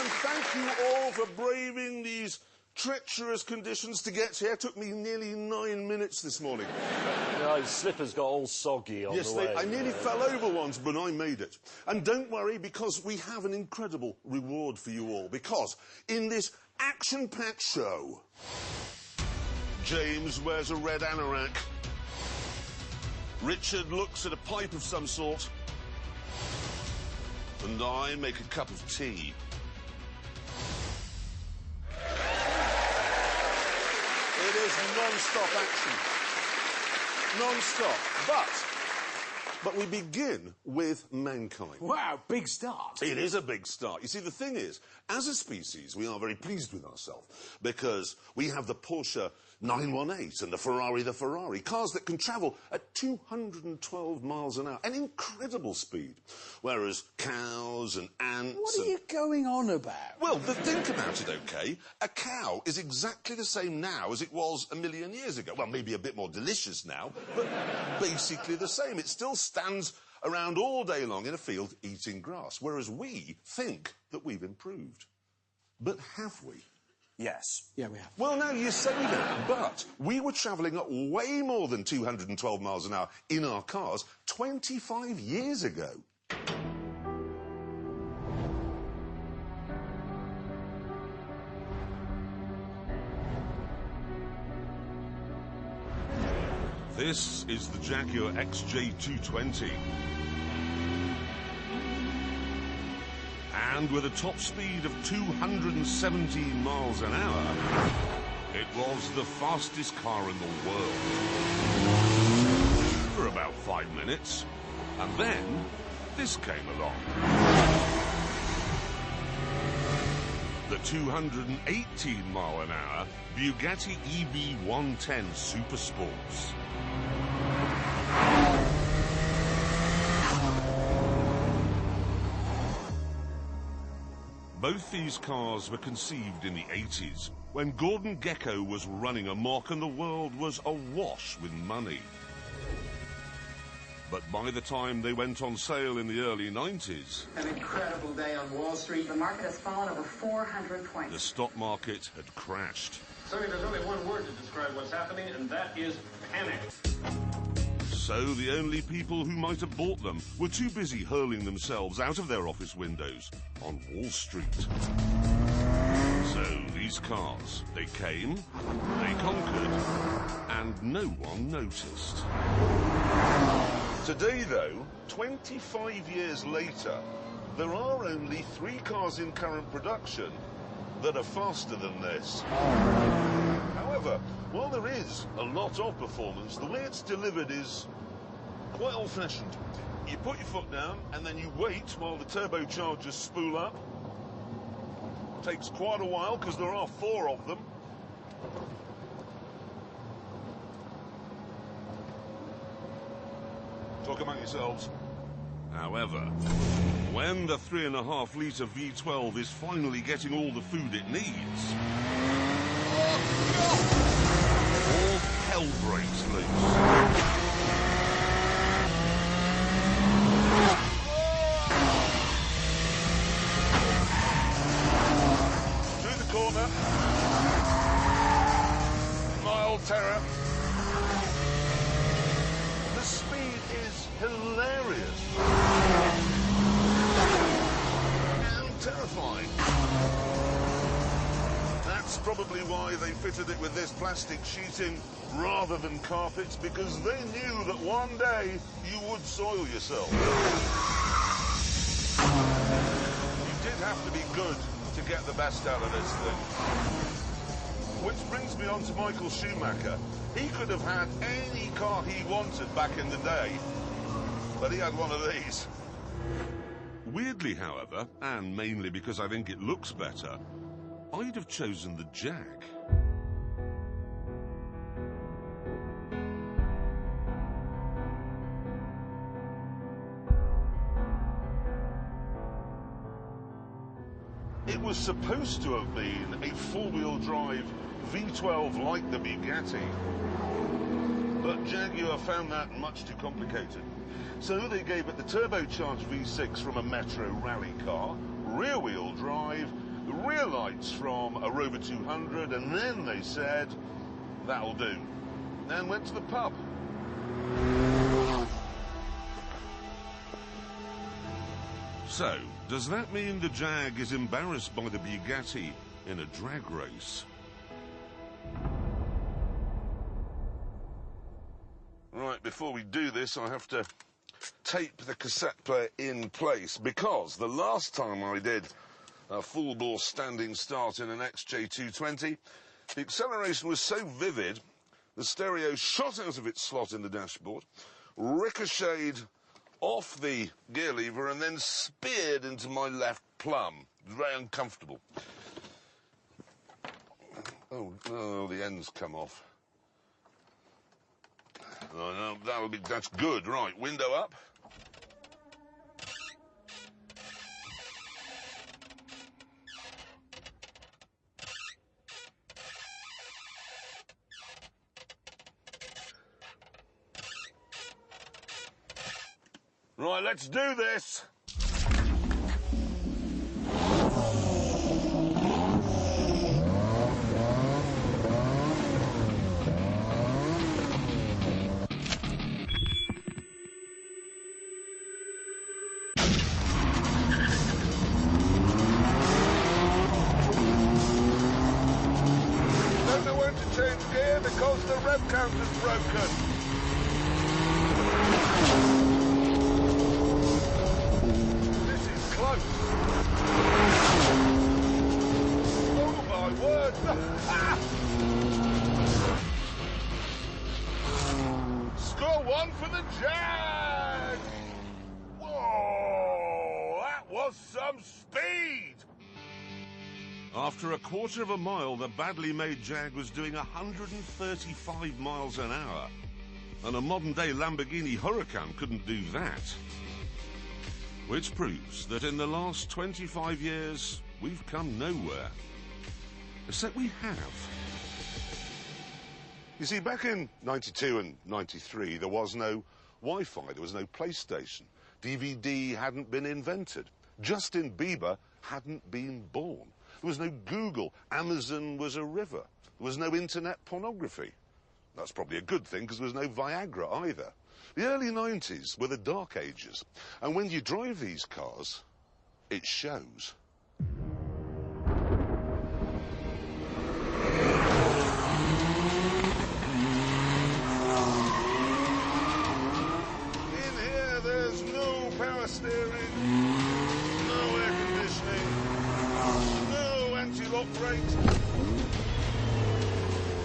and thank you all for braving these treacherous conditions to get here. It took me nearly 9 minutes this morning. Yeah, his slippers got all soggy on the way. I nearly fell over once, but I made it. And don't worry, because we have an incredible reward for you all. Because in this action-packed show, James wears a red anorak. Richard looks at a pipe of some sort. And I make a cup of tea. It is non-stop action. Non-stop. But we begin with mankind. Wow, big start. It is a big start. You see, the thing is, as a species, we are very pleased with ourselves because we have the Porsche 918 and the Ferrari, cars that can travel at 212 miles an hour, an incredible speed, whereas cows and ants... What are you going on about? Well, think about it, OK? A cow is exactly the same now as it was a million years ago. Well, maybe a bit more delicious now, but basically the same. It still stands around all day long in a field eating grass, whereas we think that we've improved. But have we? Yes. Yeah, we have. Well, now you say that, but we were travelling at way more than 212 miles an hour in our cars 25 years ago. This is the Jaguar XJ220. And with a top speed of 217 miles an hour, it was the fastest car in the world. For about 5 minutes. And then, this came along. The 218 mile an hour Bugatti EB110 Super Sports. Both these cars were conceived in the 80s, when Gordon Gekko was running amok and the world was awash with money. But by the time they went on sale in the early 90s... An incredible day on Wall Street. The market has fallen over 400 points. The stock market had crashed. Sonny, there's only one word to describe what's happening, and that is panic. So the only people who might have bought them were too busy hurling themselves out of their office windows on Wall Street. So these cars, they came, they conquered, and no one noticed. Today, though, 25 years later, there are only 3 cars in current production that are faster than this. However, while there is a lot of performance, the way it's delivered is quite old-fashioned. You put your foot down and then you wait while the turbochargers spool up. Takes quite a while because there are 4 of them. Talk among yourselves. However, when the 3.5-litre V12 is finally getting all the food it needs, all hell breaks loose. Through the corner, mild terror. The speed is hilarious and terrifying. That's probably why they fitted it with this plastic sheeting rather than carpets, because they knew that one day you would soil yourself. You did have to be good to get the best out of this thing. Which brings me on to Michael Schumacher. He could have had any car he wanted back in the day, but he had one of these. Weirdly, however, and mainly because I think it looks better, I'd have chosen the Jag. It was supposed to have been a four-wheel drive V12 like the Bugatti, but Jaguar found that much too complicated. So they gave it the turbocharged V6 from a Metro rally car, rear-wheel drive, the rear lights from a Rover 200, and then they said, that'll do, and went to the pub. So, does that mean the Jag is embarrassed by the Bugatti in a drag race? Right, before we do this, I have to tape the cassette player in place, because the last time I did a full-bore standing start in an XJ220, the acceleration was so vivid, the stereo shot out of its slot in the dashboard, ricocheted off the gear lever, and then speared into my left plum. Very uncomfortable. Oh, the ends come off. Oh, no, that's good. Right, window up. Right, let's do this. Don't know when to change gear because the rev counter's broken. Oh, my word! Score one for the Jag! Whoa! That was some speed! After a quarter of a mile, the badly made Jag was doing 135 miles an hour. And a modern-day Lamborghini Huracan couldn't do that. Which proves that in the last 25 years, we've come nowhere. Except we have. You see, back in 92 and 93, there was no Wi-Fi, there was no PlayStation. DVD hadn't been invented. Justin Bieber hadn't been born. There was no Google. Amazon was a river. There was no internet pornography. That's probably a good thing, because there was no Viagra either. The early 90s were the dark ages, and when you drive these cars, it shows. In here, there's no power steering, no air conditioning, no anti-lock brakes,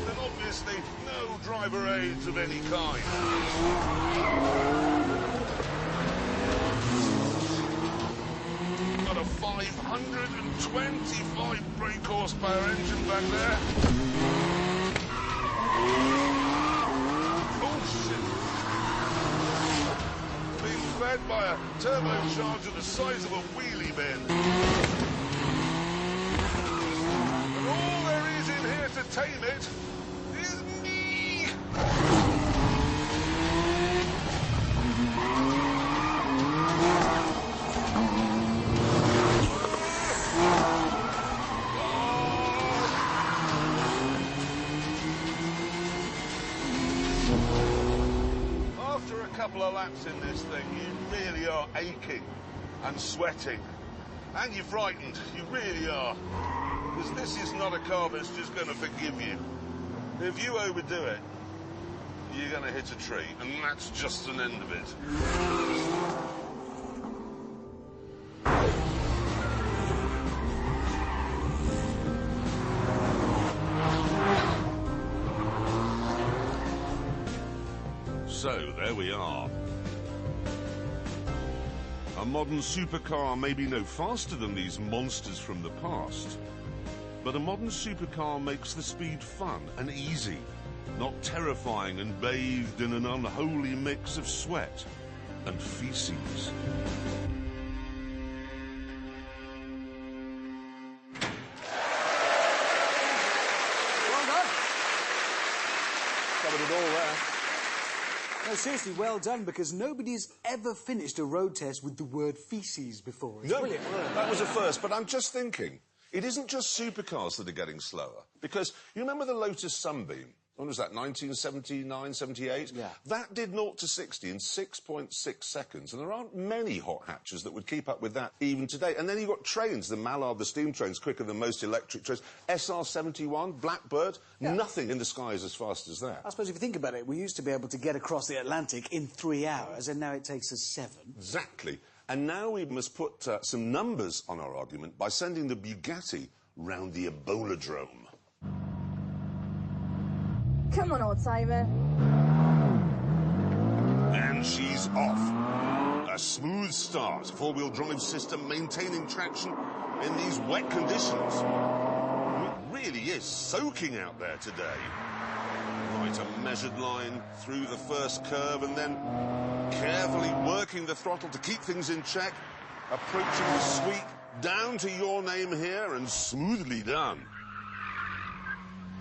and obviously no driver aids of any kind. Got a 525 brake horsepower engine back there. Oh, shit. Being fed by a turbocharger the size of a wheelie bin. And all there is in here to tame it is me. After a couple of laps in this thing, you really are aching and sweating. And you're frightened. You really are. Because this is not a car that's just going to forgive you. If you overdo it, you're going to hit a tree, and that's just an end of it. So, there we are. A modern supercar may be no faster than these monsters from the past, but a modern supercar makes the speed fun and easy, not terrifying and bathed in an unholy mix of sweat and feces. Well done. Covered it all there. No, seriously, well done, because nobody's ever finished a road test with the word feces before. It's brilliant. That was a first, but I'm just thinking, It isn't just supercars that are getting slower, because you remember the Lotus Sunbeam? When was that, 1979, 78? Yeah. That did 0 to 60 in 6.6 seconds, and there aren't many hot hatches that would keep up with that even today. And then you've got trains, the Mallard, the steam trains, quicker than most electric trains. SR-71, Blackbird, nothing in the sky is as fast as that. I suppose if you think about it, we used to be able to get across the Atlantic in 3 hours, and now it takes us 7. Exactly. And now we must put some numbers on our argument by sending the Bugatti round the Ebola-drome. Come on, old timer. And she's off. A smooth start, four-wheel drive system maintaining traction in these wet conditions. It really is soaking out there today. Right, a measured line through the first curve and then carefully working the throttle to keep things in check. Approaching the sweep, down to your name here and smoothly done.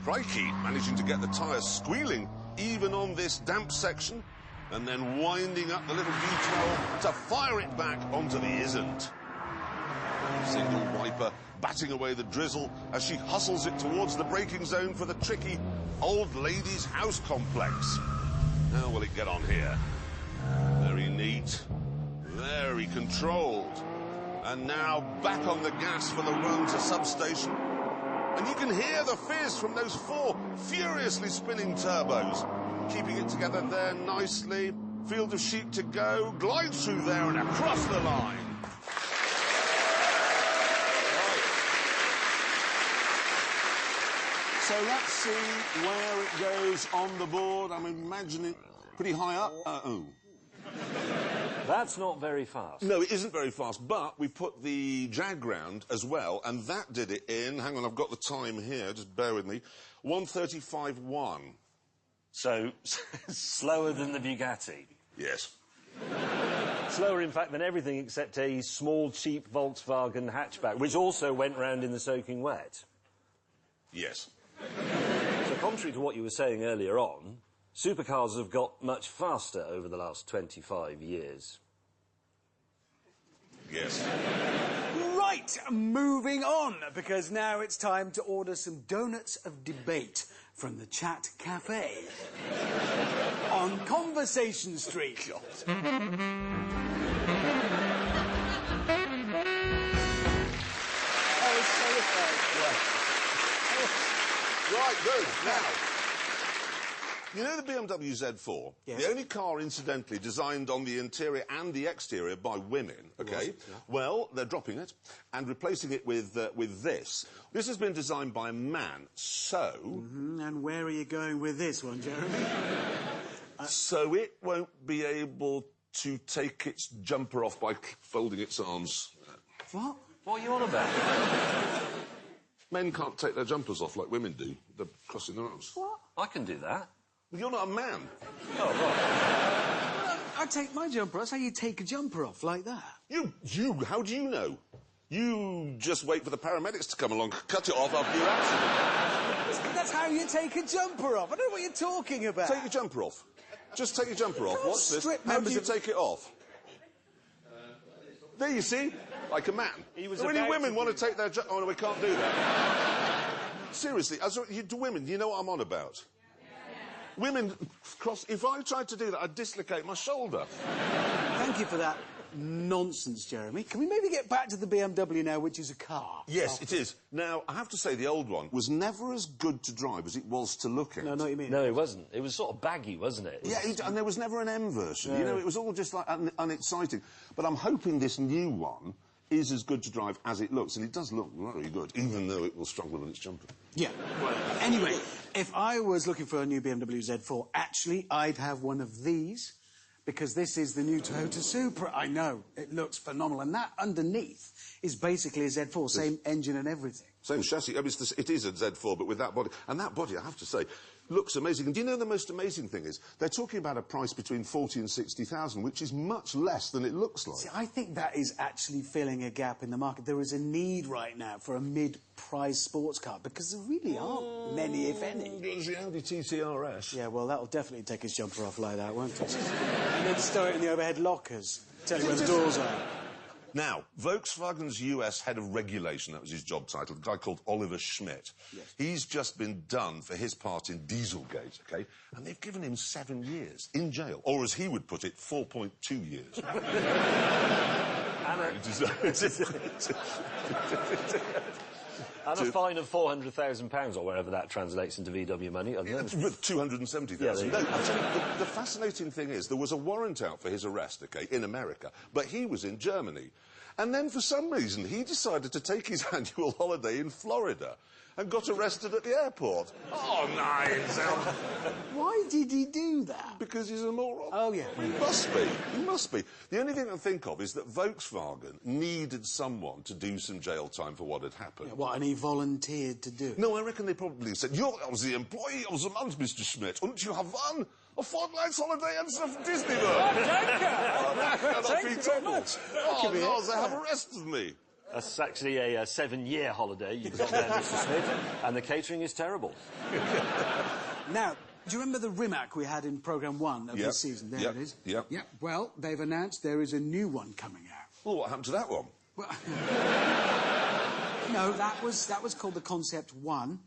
Crikey, managing to get the tyres squealing even on this damp section, and then winding up the little V12 to fire it back onto the isn't. Single wiper batting away the drizzle as she hustles it towards the braking zone for the tricky old ladies' house complex. How will it get on here? Very neat, very controlled. And now back on the gas for the run to substation. And you can hear the fizz from those 4 furiously spinning turbos. Keeping it together there nicely. Field of sheep to go. Glides through there and across the line. Right. So let's see where it goes on the board. I'm imagining pretty high up. Oh. That's not very fast. No, it isn't very fast, but we put the Jag round as well, and that did it in, hang on, I've got the time here, just bear with me, 1:35.1. So, slower than the Bugatti. Yes. Slower, in fact, than everything except a small, cheap Volkswagen hatchback, which also went round in the soaking wet. Yes. So, contrary to what you were saying earlier on, supercars have got much faster over the last 25 years. Yes. Right, moving on, because now it's time to order some donuts of debate from the Chat Cafe on Conversation Street. Right, good. Now, you know the BMW Z4? Yes. The only car, incidentally, designed on the interior and the exterior by women, OK? Yeah. Well, they're dropping it and replacing it with this. This has been designed by a man, so... And where are you going with this one, Jeremy? So it won't be able to take its jumper off by folding its arms. What? What are you on about? Men can't take their jumpers off like women do. They're crossing their arms. What? I can do that. Well, you're not a man. Oh, right. Well, I take my jumper off. That's how you take a jumper off, like that. How do you know? You just wait for the paramedics to come along, cut it off after your accident. That's how you take a jumper off. I don't know what you're talking about. Take your jumper off. Just take your jumper off. Watch this. Strip How do members you of- take it off? There you see, like a man. He was Really, about women to want do to take their oh no, we can't do that. Seriously, to women, you know what I'm on about? Women cross... If I tried to do that, I'd dislocate my shoulder. Thank you for that nonsense, Jeremy. Can we maybe get back to the BMW now, which is a car? Yes, it is. Now, I have to say, the old one was never as good to drive as it was to look at. No, I know what you mean. No, it wasn't. It was sort of baggy, wasn't it? Yeah, and there was never an M version. You know, it was all just like unexciting. But I'm hoping this new one is as good to drive as it looks, and it does look very good, even though it will struggle on its jumper. Yeah. Anyway, if I was looking for a new BMW Z4, actually, I'd have one of these, because this is the new Toyota Supra. I know, it looks phenomenal, and that underneath is basically a Z4, same engine and everything. Same chassis. I mean, it is a Z4, but with that body. And that body, I have to say, looks amazing. And do you know the most amazing thing is? They're talking about a price between 40 and 60,000, which is much less than it looks like. See, I think that is actually filling a gap in the market. There is a need right now for a mid-price sports car, because there really aren't many, if any. There's the Audi TT-RS. Yeah, well, that'll definitely take his jumper off like that, won't it? And then stow it in the overhead lockers. Tell you where the doors are. Now, Volkswagen's US head of regulation, that was his job title, a guy called Oliver Schmidt. Yes. He's just been done for his part in Dieselgate, OK? And they've given him 7 years in jail. Or, as he would put it, 4.2 years. And a fine of £400,000, or wherever that translates into VW money. 270,000. Yeah, no, the fascinating thing is there was a warrant out for his arrest, OK, in America, but he was in Germany. And then, for some reason, he decided to take his annual holiday in Florida and got arrested at the airport. Oh, nice. Why did he do that? Because he's a moron. Oh, yeah. He must be. He must be. The only thing I think of is that Volkswagen needed someone to do some jail time for what had happened. Yeah, what, and he volunteered to do it? No, I reckon they probably said, I was the employee of the month, Mr. Schmidt, and you have won a fortnight's holiday at Disney World. Thank you very much. Oh, no, they have arrested me. That's actually a 7-year holiday you've got there, Mr. Smith, and the catering is terrible. Now, do you remember the Rimac we had in programme 1 of this season? There it is. Yep. Yep. Well, they've announced there is a new one coming out. Well, what happened to that one? Well, no, that was called the Concept 1.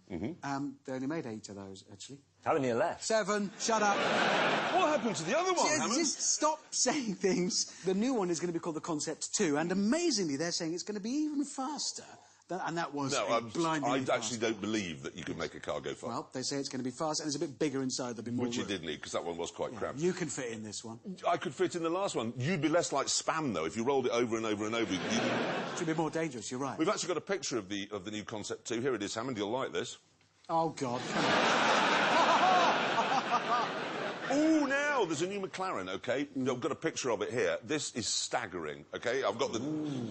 They only made 8 of those, actually. How many are left? 7. Shut up. What happened to the other one, Hammond? Just stop saying things. The new one is going to be called the Concept 2, and amazingly, they're saying it's going to be even faster. And that was blindingly fast. I actually don't believe that you can make a car go fast. Well, they say it's going to be fast, and it's a bit bigger inside. There'll be more Which you room. did need, because that one was quite cramped. You can fit in this one. I could fit in the last one. You'd be less like Spam, though, if you rolled it over and over and over. It should be more dangerous, you're right. We've actually got a picture of the new Concept 2. Here it is, Hammond. You'll like this. Oh, God, come on. Oh, now there's a new McLaren, OK? I've got a picture of it here. This is staggering, OK? I've got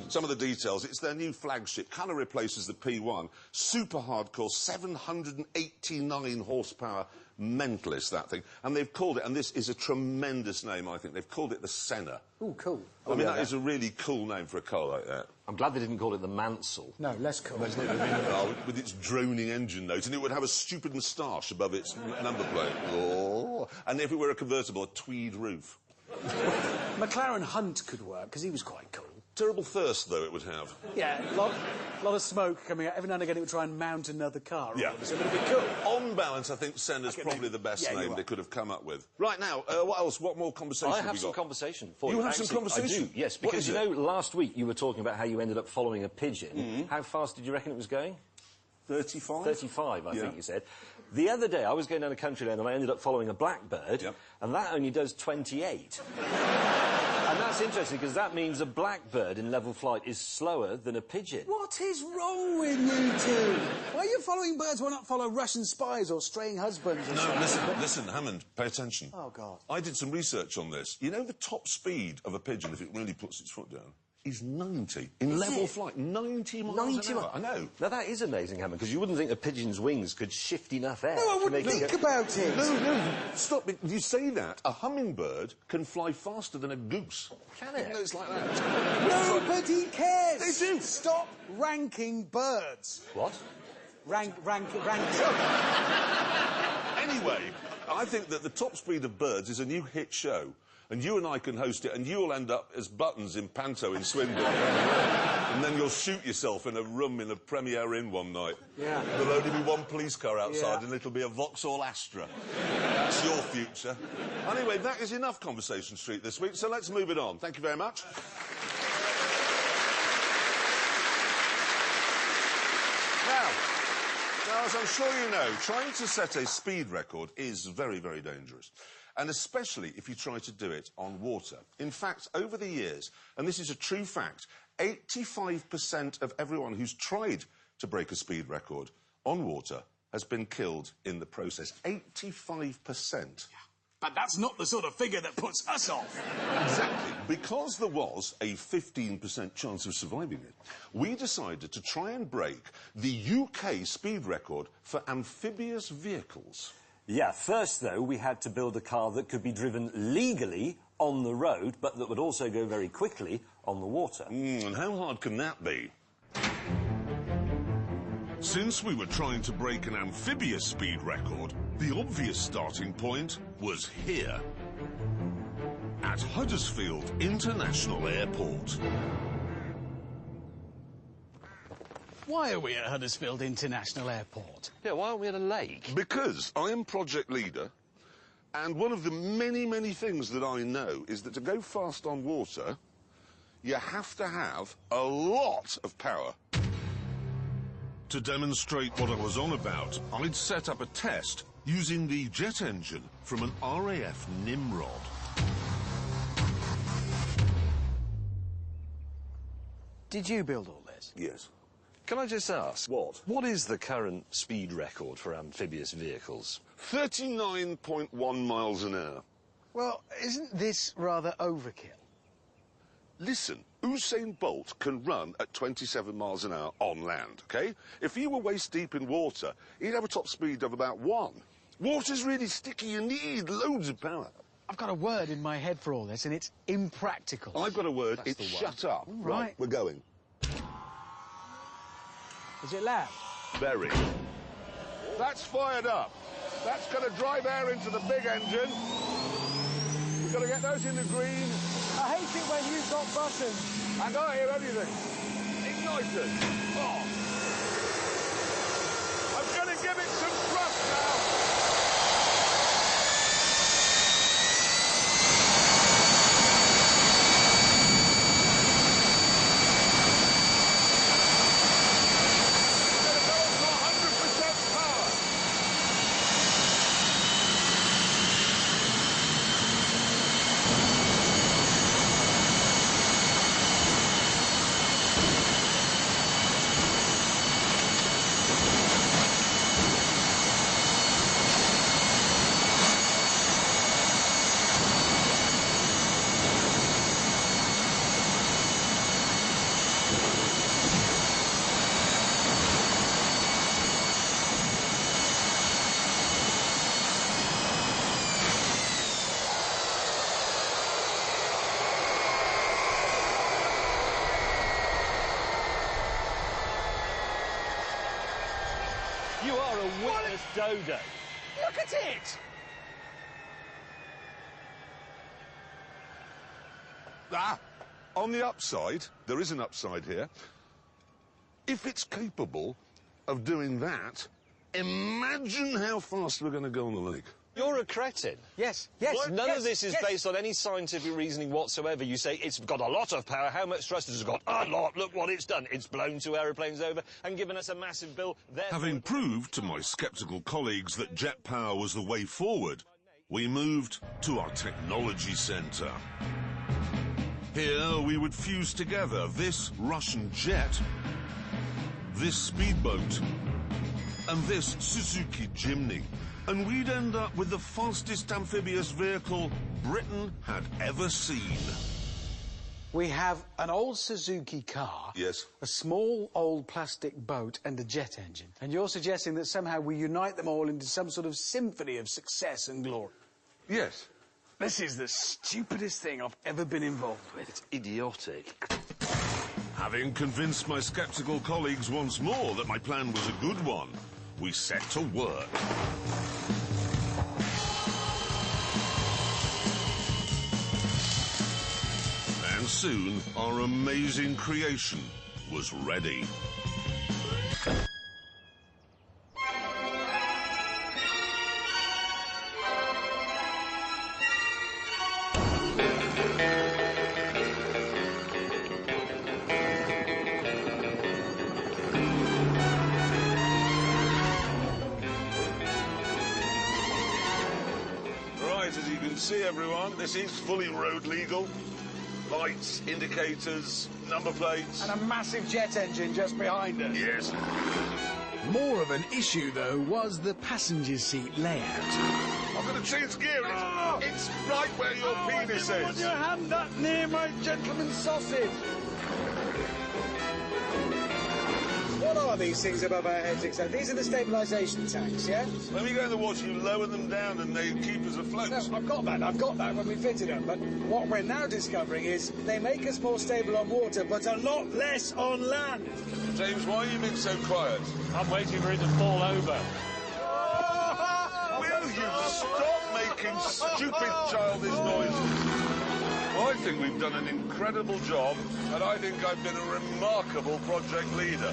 some of the details. It's their new flagship. Kind of replaces the P1. Super hardcore, 789 horsepower. Mentalist, that thing. And they've called it, and this is a tremendous name, I think, they've called it the Senna. Oh, cool. I mean, that is a really cool name for a car like that. I'm glad they didn't call it the Mansell. No, less cool. With its droning engine note, and it would have a stupid moustache above its number plate. Oh. And if it were a convertible, a tweed roof. McLaren Hunt could work, because he was quite cool. Terrible thirst, though, it would have. Yeah, a lot of smoke coming out. Every now and again, it would try and mount another car. Yeah. So it would be cool. On balance, I think Senna's probably the best name they could have come up with. Right, now, what else? What more conversation have we got? I have some conversation for you. You have some conversation? I do, yes, because, you know, last week you were talking about how you ended up following a pigeon. How fast did you reckon it was going? 35? 35, I think you said. The other day, I was going down a country lane and I ended up following a blackbird, and that only does 28. And that's interesting, because that means a blackbird in level flight is slower than a pigeon. What is wrong with you two? Why are you following birds? Why not follow Russian spies or straying husbands? No, listen, Hammond, pay attention. Oh, God. I did some research on this. You know the top speed of a pigeon, if it really puts its foot down, is 90. In level flight, 90 miles an hour. I know. Now, that is amazing, Hammond, because you wouldn't think a pigeon's wings could shift enough air. No, I wouldn't think about it. No, stop it. You say that. A hummingbird can fly faster than a goose. Can it? No, it's like that. Nobody cares. They do. Stop ranking birds. What? Rank. Anyway, I think that the top speed of birds is a new hit show. And you and I can host it, and you'll end up as Buttons in Panto in Swindon. And then you'll shoot yourself in a room in a Premier Inn one night. Yeah. There'll only be one police car outside, and it'll be a Vauxhall Astra. That's your future. Anyway, that is enough Conversation Street this week, so let's move it on. Thank you very much. Now, as I'm sure you know, trying to set a speed record is very, very dangerous. And especially if you try to do it on water. In fact, over the years, and this is a true fact, 85% of everyone who's tried to break a speed record on water has been killed in the process. 85%. But that's not the sort of figure that puts us off. Exactly. Because there was a 15% chance of surviving it, we decided to try and break the UK speed record for amphibious vehicles. Yeah, first, though, we had to build a car that could be driven legally on the road, but that would also go very quickly on the water. And how hard can that be? Since we were trying to break an amphibious speed record, the obvious starting point was here. At Huddersfield International Airport. Why are we at Huddersfield International Airport? Yeah, why aren't we at a lake? Because I am project leader, and one of the many, many things that I know is that to go fast on water, you have to have a lot of power. To demonstrate what I was on about, I'd set up a test using the jet engine from an RAF Nimrod. Did you build all this? Yes. Can I just ask? What? What is the current speed record for amphibious vehicles? 39.1 miles an hour. Well, isn't this rather overkill? Listen, Usain Bolt can run at 27 miles an hour on land, OK? If he were waist deep in water, he'd have a top speed of about 1. Water's really sticky. You need loads of power. I've got a word in my head for all this, and it's impractical. I've got a word. It's shut up. Right. We're going. Is it loud? Very. That's fired up. That's going to drive air into the big engine. We've got to get those in the green. I hate it when you've got buttons. I can't hear anything. Ignited. Oh. I'm going to give it some thrust now. You are a witness dodo. Look at it! Ah, on the upside, there is an upside here. If it's capable of doing that, imagine how fast we're going to go on the lake. You're a cretin. Yes, None of this is based on any scientific reasoning whatsoever. You say it's got a lot of power. How much thrust has it got? A lot. Look what it's done. It's blown 2 aeroplanes over and given us a massive bill. Having proved to my sceptical colleagues that jet power was the way forward, we moved to our technology centre. Here we would fuse together this Russian jet, this speedboat, and this Suzuki Jimny. And we'd end up with the fastest amphibious vehicle Britain had ever seen. We have an old Suzuki car, Yes. a small old plastic boat, and a jet engine. And you're suggesting that somehow we unite them all into some sort of symphony of success and glory. Yes. This is the stupidest thing I've ever been involved with. It's idiotic. Having convinced my sceptical colleagues once more that my plan was a good one, we set to work. And soon, our amazing creation was ready. As you can see, everyone, this is fully road legal. Lights, indicators, number plates. And a massive jet engine just behind us. Yes. More of an issue, though, was the passenger seat layout. I'm going to change gear. It's right where your penis is. I didn't want your hand that near my gentleman's sausage. What are these things above our heads, except these are the stabilisation tanks, yeah? When we go in the water, you lower them down and they keep us afloat. No, I've got that when we fitted them, but what we're now discovering is they make us more stable on water, but a lot less on land. James, why are you being so quiet? I'm waiting for it to fall over. Will you stop making stupid childish noises? I think we've done an incredible job, and I think I've been a remarkable project leader.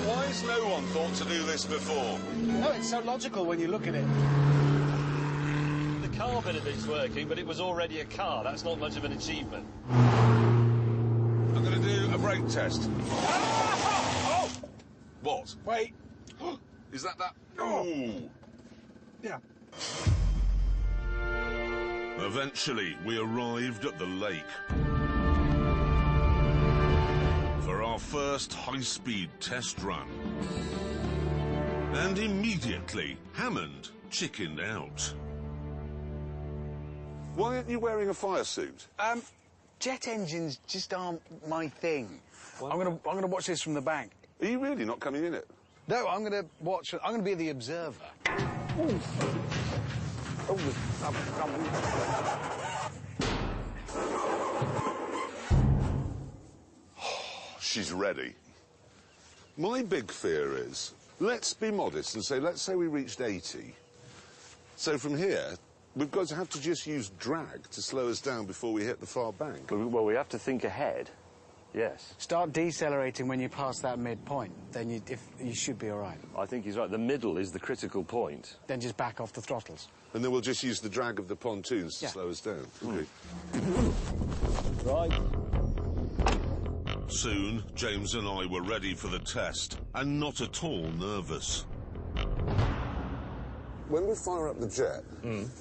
Why has no one thought to do this before? No, it's so logical when you look at it. The car bit of it's working, but it was already a car. That's not much of an achievement. I'm going to do a brake test. Oh! What? Wait. Is that? Oh! Yeah. Eventually, we arrived at the lake for our first high-speed test run. And immediately, Hammond chickened out. Why aren't you wearing a fire suit? Jet engines just aren't my thing. I'm gonna watch this from the back. Are you really not coming in it? No, I'm gonna be the observer. Ooh. She's ready. My big fear is, let's be modest and say, let's say we reached 80. So from here, we've got to have to just use drag to slow us down before we hit the far bank. Well, we have to think ahead. Yes. Start decelerating when you pass that midpoint. Then you should be all right. I think he's right. The middle is the critical point. Then just back off the throttles. And then we'll just use the drag of the pontoons to slow us down. Okay. Right. Soon, James and I were ready for the test, and not at all nervous. When we fire up the jet,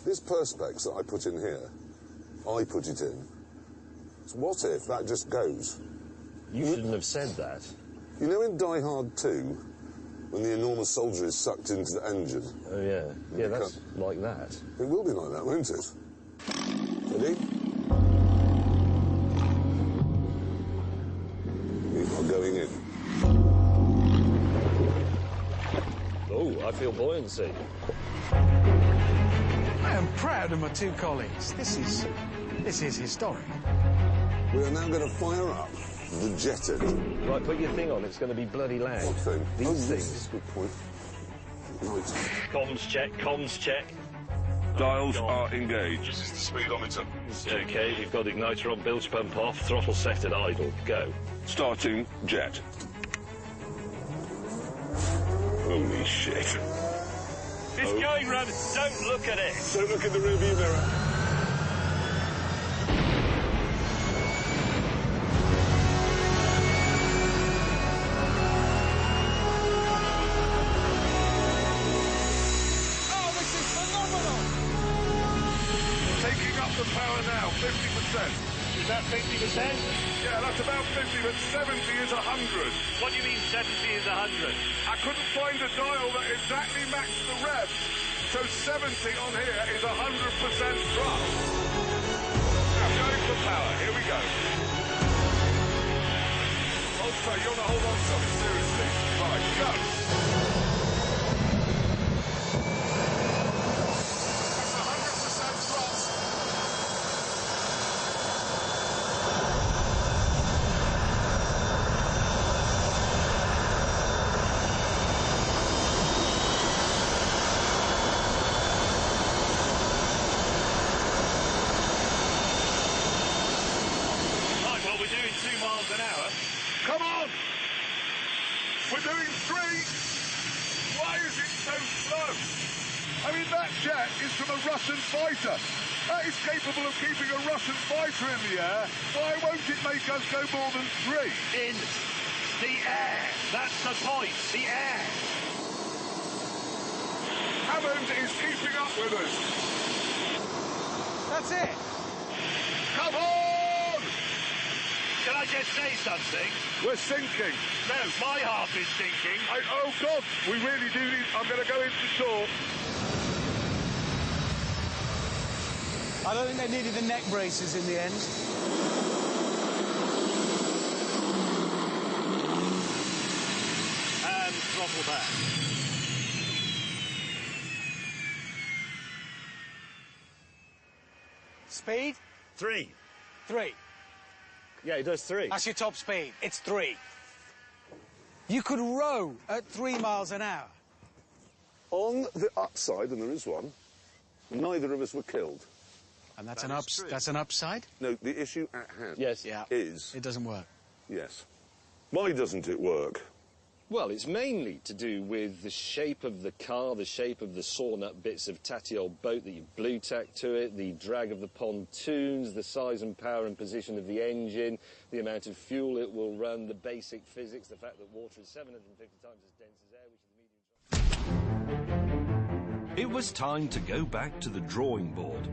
this perspex that I put in here, I put it in. So what if that just goes? You shouldn't have said that. You know in Die Hard 2, when the enormous soldier is sucked into the engine? Oh, yeah. Yeah, that's like that. It will be like that, won't it? Ready? He's not going in. Oh, I feel buoyancy. I am proud of my two colleagues. This is historic. We are now going to fire up the jet engine. Right, put your thing on. It's going to be bloody loud. What thing? These things. This is a good point. Right. Comms check. Dials are engaged. This is the speedometer. Okay, you've got igniter on, bilge pump off, throttle set at idle. Go. Starting jet. Holy shit. It's going round. Don't look at it. Don't look in the rearview mirror. Oh, this is phenomenal! Taking up the power now, 50%. Is that 50%? Yeah, that's about 50, but 70 is 100. What do you mean 70 is 100? I couldn't find a dial that exactly matched the rev. So 70 on here is 100% thrust. Now going for power, here we go. Also, you want to hold on to something seriously. Right, go. That's 100% thrust. Right, well, we're doing 2 miles an hour. Come on! We're doing 3! Why is it so slow? I mean, that jet is from a Russian fighter. That is capable of keeping a Russian fighter in the air. Why won't it make us go more than 3? In the air. That's the point. The air. Hammond is keeping up with us. That's it. Come on! Can I just say something? We're sinking. No, my half is sinking. Oh, God, we really do need... I'm going to go into shore. I don't think they needed the neck braces in the end. And throttle back. Speed? 3. 3. Yeah, it does 3. That's your top speed. It's 3. You could row at 3 miles an hour. On the upside, and there is one, neither of us were killed. And that's an upside? No, the issue at hand Yes. Yeah. is... It doesn't work. Yes. Why doesn't it work? Well, it's mainly to do with the shape of the car, the shape of the sawn-up bits of tatty old boat that you blue-tack to it, the drag of the pontoons, the size and power and position of the engine, the amount of fuel it will run, the basic physics, the fact that water is 750 times as dense as air, which is the medium... It was time to go back to the drawing board.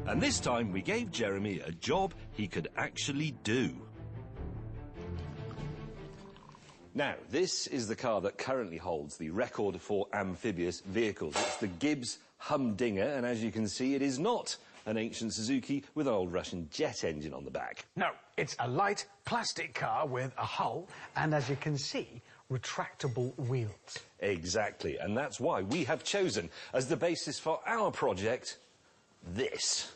And this time we gave Jeremy a job he could actually do. Now, this is the car that currently holds the record for amphibious vehicles. It's the Gibbs Humdinger, and as you can see, it is not an ancient Suzuki with an old Russian jet engine on the back. No, it's a light plastic car with a hull and, as you can see, retractable wheels. Exactly, and that's why we have chosen as the basis for our project this.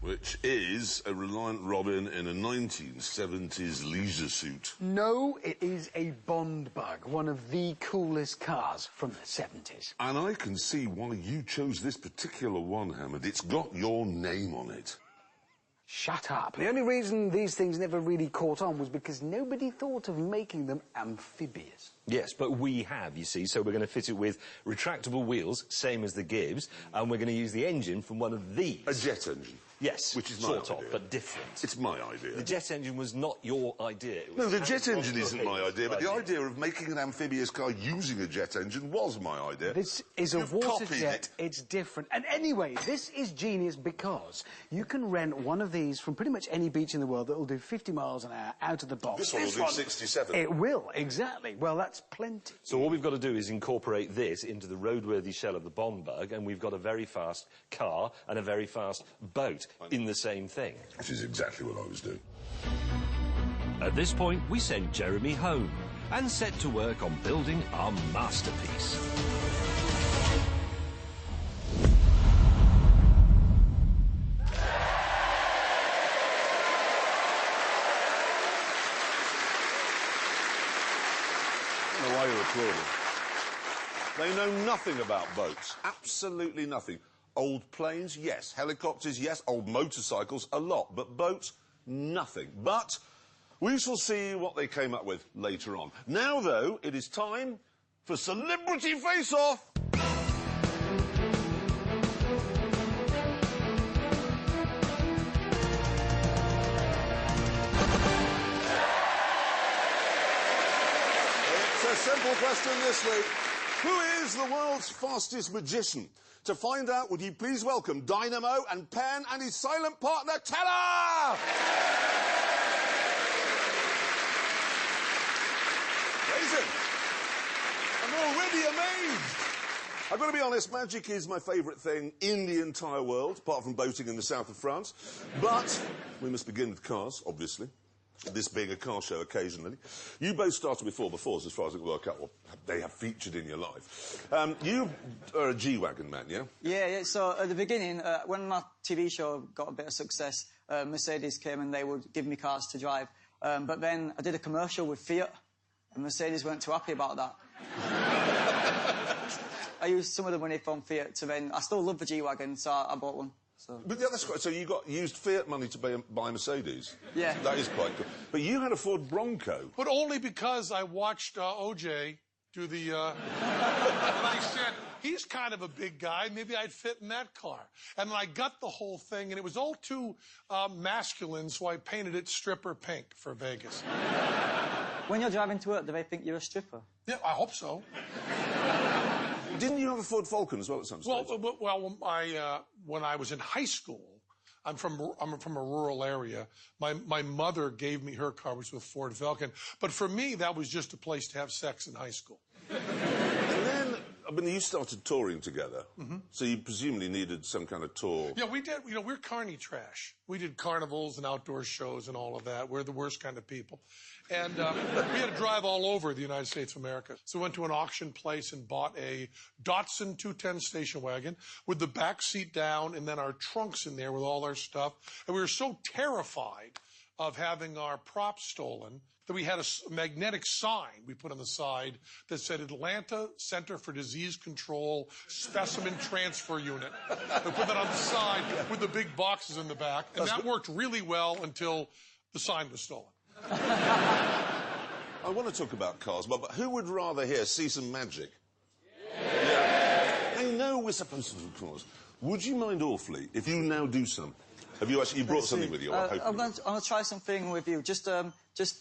Which is a Reliant Robin in a 1970s leisure suit. No, it is a Bond Bug, one of the coolest cars from the 70s. And I can see why you chose this particular one, Hamid. It's got your name on it. Shut up. The only reason these things never really caught on was because nobody thought of making them amphibious. Yes, but we have, you see, so we're going to fit it with retractable wheels, same as the Gibbs, and we're going to use the engine from one of these. A jet engine. Yes, which is my sort idea. of, but different. It's my idea. The jet engine was not your idea. It was No, the jet engine isn't my idea, but the idea of making an amphibious car using a jet engine was my idea. This is a water jet. It's different. And anyway, this is genius because you can rent one of these from pretty much any beach in the world that will do 50 miles an hour out of the box. This one will do 67. It will, exactly. Well, that's plenty. So all we've got to do is incorporate this into the roadworthy shell of the Bond Bug, and we've got a very fast car and a very fast boat in the same thing. Which is exactly what I was doing. At this point, we sent Jeremy home and set to work on building our masterpiece. I don't know why you're applauding. They know nothing about boats. Absolutely nothing. Old planes, yes. Helicopters, yes. Old motorcycles, a lot. But boats, nothing. But we shall see what they came up with later on. Now, though, it is time for Celebrity Face-Off! It's a simple question this week. Who is the world's fastest magician? To find out, would you please welcome Dynamo and Penn and his silent partner, Teller! Amazing. I'm already amazed. I've got to be honest, magic is my favourite thing in the entire world, apart from boating in the south of France. But we must begin with cars, obviously. This being a car show occasionally. You both started with 4x4s, as far as I can work out what they have featured in your life. You are a G-Wagon man, yeah? Yeah, so at the beginning, when my TV show got a bit of success, Mercedes came and they would give me cars to drive. But then I did a commercial with Fiat, and Mercedes weren't too happy about that. I used some of the money from Fiat to then... I still love the G-Wagon, so I bought one. So. But yeah, that's quite... So you used Fiat money to buy Mercedes? Yeah. That is quite cool. But you had a Ford Bronco. But only because I watched O.J. do the... and I said, he's kind of a big guy, maybe I'd fit in that car. And I got the whole thing, and it was all too masculine, so I painted it stripper pink for Vegas. When you're driving to work, do they think you're a stripper? Yeah, I hope so. Didn't you have a Ford Falcon as well at some stage? Well, when I was in high school, I'm from a rural area. My mother gave me her car, which was a Ford Falcon. But for me, that was just a place to have sex in high school. And then, I mean, you started touring together, so you presumably needed some kind of tour. Yeah, we did. You know, we're carny trash. We did carnivals and outdoor shows and all of that. We're the worst kind of people. And we had to drive all over the United States of America. So we went to an auction place and bought a Datsun 210 station wagon with the back seat down and then our trunks in there with all our stuff. And we were so terrified of having our props stolen that we had a magnetic sign we put on the side that said Atlanta Center for Disease Control Specimen Transfer Unit. We put that on the side with the big boxes in the back, and that worked really well until the sign was stolen. I want to talk about cars, but who would rather here see some magic? Yeah. I know we're supposed to do cars. Would you mind awfully if you now do some? Have you actually brought something with you? I'm going to try something with you. Just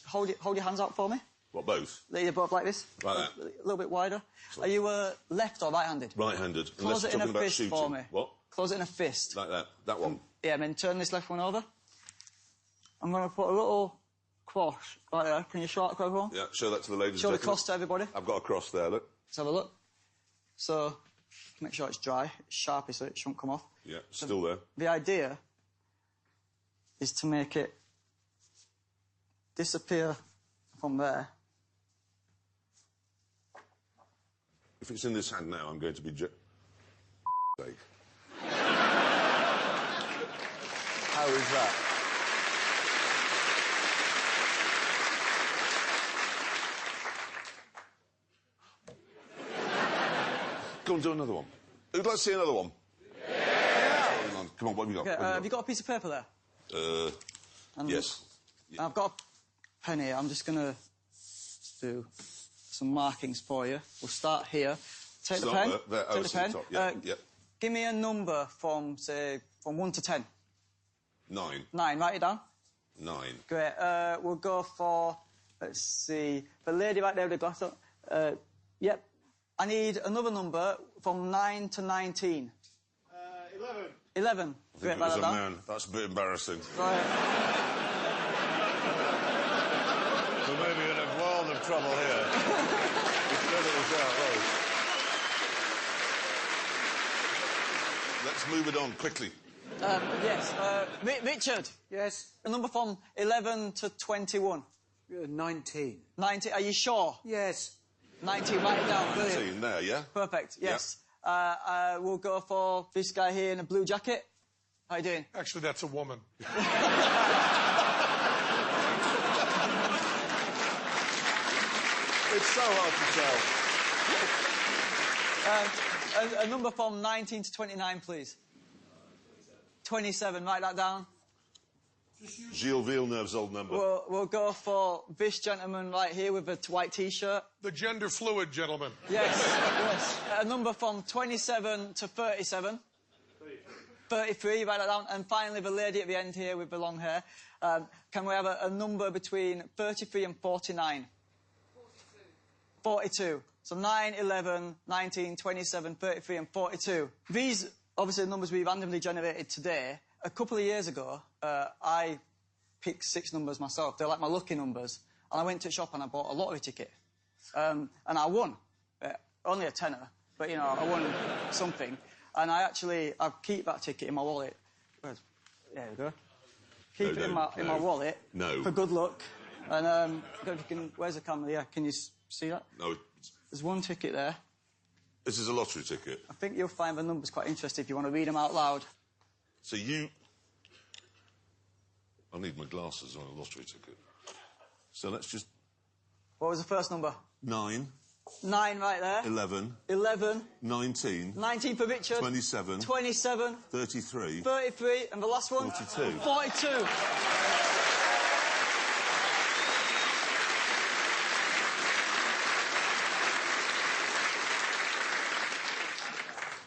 hold your hands out for me. What, both? They're both like this. Like that. A little bit wider. Sorry. Are you left or right-handed? Right-handed. Close it in a fist for me. What? Close it in a fist. Like that. That one. Yeah, and then turn this left one over. I'm going to put a little cross right there. Can you show that to everyone? Yeah, show that to the ladies. Show the cross to everybody. I've got a cross there, look. Let's have a look. So, make sure it's dry. It's sharpy so it shouldn't come off. Yeah, still there. The idea is to make it disappear from there. If it's in this hand now, I'm going to be sake. How is that? Go on, do another one. Who'd like to see another one? Yeah. Come on, what have you got? Okay, have you got a piece of paper there? Yes. I've got a pen here. I'm just going to do some markings for you. We'll start here. Take the pen. There. Take the pen. Top. Yeah, yeah. Give me a number from, say, from 1 to 10. 9. 9. Write it down. 9. Great. We'll go for, let's see, the lady right there with the glass on. Yep. I need another number from 9 to 19. 11. 11. Great, write that down. Man. That's a bit embarrassing. Right. We may be in a world of trouble here. Let's move it on quickly. Yes. Richard. Yes? A number from 11 to 21. 19. 19. Are you sure? Yes. 19. Write it down. Brilliant. 19 there, yeah? Perfect. Yes. Yep. We'll go for this guy here in a blue jacket. How you doing? Actually, that's a woman. It's so hard to tell. A number from 19 to 29, please. 27. Write that down. Gilles Villeneuve's old number. We'll go for this gentleman right here with the white T-shirt. The gender fluid gentleman. Yes, yes. A number from 27 to 37. 33, write that down. And finally, the lady at the end here with the long hair. Can we have a number between 33 and 49? 42. So 9, 11, 19, 27, 33 and 42. These, obviously, the numbers we randomly generated today. A couple of years ago, I picked 6 numbers myself. They're like my lucky numbers. And I went to a shop and I bought a lottery ticket. And I won. Only a tenner, but, you know, I won something. And I keep that ticket in my wallet. There we go. Keep it in my wallet. No. For good luck. And, where's the camera? Yeah, can you see that? No. There's one ticket there. This is a lottery ticket. I think you'll find the numbers quite interesting if you want to read them out loud. So you... I need my glasses on a lottery ticket. So let's just... What was the first number? 9. 9 right there. 11. 11. 19. 19 for Richard. 27. 27. 33. 33. And the last one? 42. 42.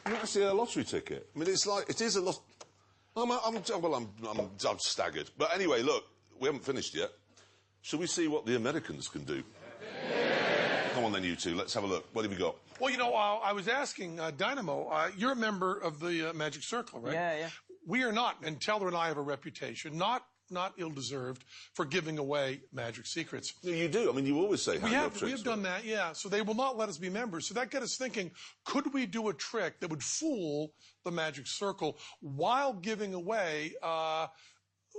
Not actually a lottery ticket. I mean, it's like... It is a lot... I'm staggered. But anyway, look, we haven't finished yet. Shall we see what the Americans can do? Come on then, you two. Let's have a look. What have we got? Well, you know, I was asking Dynamo, you're a member of the Magic Circle, right? Yeah, yeah. We are not, and Teller and I have a reputation, not ill-deserved, for giving away magic secrets. Yeah, you do. I mean, you always say... We have done that, yeah. So they will not let us be members. So that got us thinking, could we do a trick that would fool the Magic Circle while giving away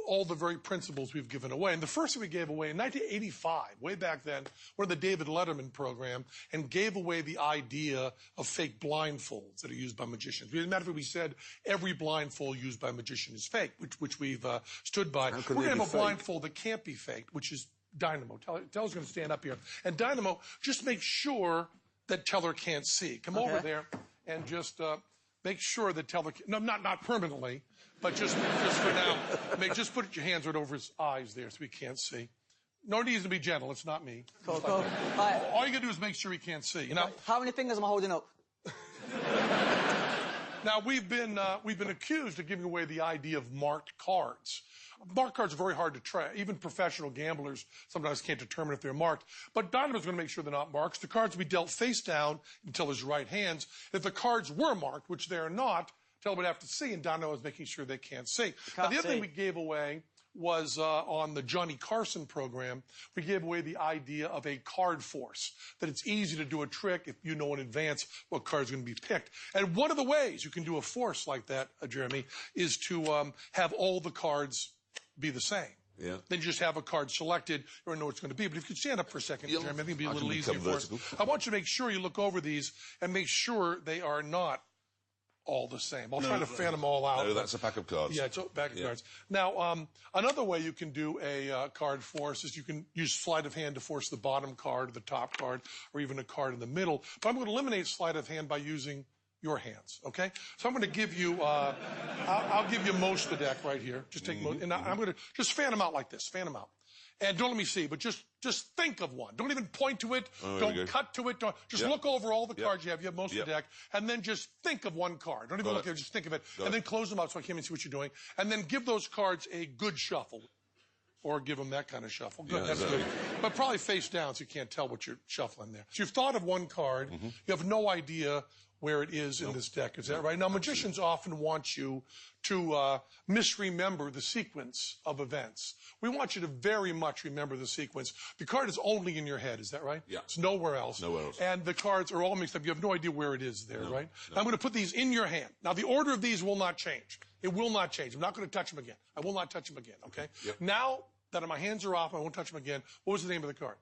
all the very principles we've given away. And the first thing we gave away in 1985, way back then, went to the David Letterman program and gave away the idea of fake blindfolds that are used by magicians. As a matter of fact, we said every blindfold used by a magician is fake, which we've stood by. We're going to have a blindfold that can't be faked, which is Dynamo. Teller's going to stand up here. And Dynamo, just make sure that Teller can't see. Come over there and just make sure that Teller no, not permanently, but just for now. Just put your hands right over his eyes there so he can't see. No need to be gentle. It's not me. Cool. All you got to do is make sure he can't see. You know. How many fingers am I holding up? Now, we've been accused of giving away the idea of marked cards. Marked cards are very hard to track. Even professional gamblers sometimes can't determine if they're marked. But Dynamo's going to make sure they're not marked. The cards will be dealt face down until his right hands. If the cards were marked, which they're not, Teller would have to see, and Dynamo is making sure they can't see. Now, the other thing we gave away was on the Johnny Carson program, we gave away the idea of a card force, that it's easy to do a trick if you know in advance what card's going to be picked. And one of the ways you can do a force like that, Jeremy, is to have all the cards be the same. Yeah. Then you just have a card selected, you already know what it's going to be. But if you could stand up for a second, Jeremy, I think it'd be a little easier for us. I want you to make sure you look over these and make sure they are not all the same. I'll try to fan them all out. No, that's a pack of cards. Yeah, it's a pack of cards. Now, another way you can do a card force is you can use sleight of hand to force the bottom card, the top card, or even a card in the middle. But I'm going to eliminate sleight of hand by using your hands, okay? So I'm going to give you, I'll give you most of the deck right here. Just take most, and I'm going to just fan them out like this. Fan them out. And don't let me see, but just think of one. Don't even point to it. Don't cut to it. Just look over all the cards you have. You have most of the deck. And then just think of one card. Don't even look at it. Just think of it. And then close them out so I can't even see what you're doing. And then give those cards a good shuffle. Or give them that kind of shuffle. Good, that's good. But probably face down so you can't tell what you're shuffling there. So you've thought of one card. You have no idea where it is in this deck. Is that right? Now, magicians often want you to misremember the sequence of events. We want you to very much remember the sequence. The card is only in your head. Is that right? Yeah. It's nowhere else. Nowhere else. And the cards are all mixed up. You have no idea where it is there, right? No. I'm going to put these in your hand. Now, the order of these will not change. It will not change. I'm not going to touch them again. I will not touch them again, okay? Yep. Now that my hands are off, I won't touch them again. What was the name of the card?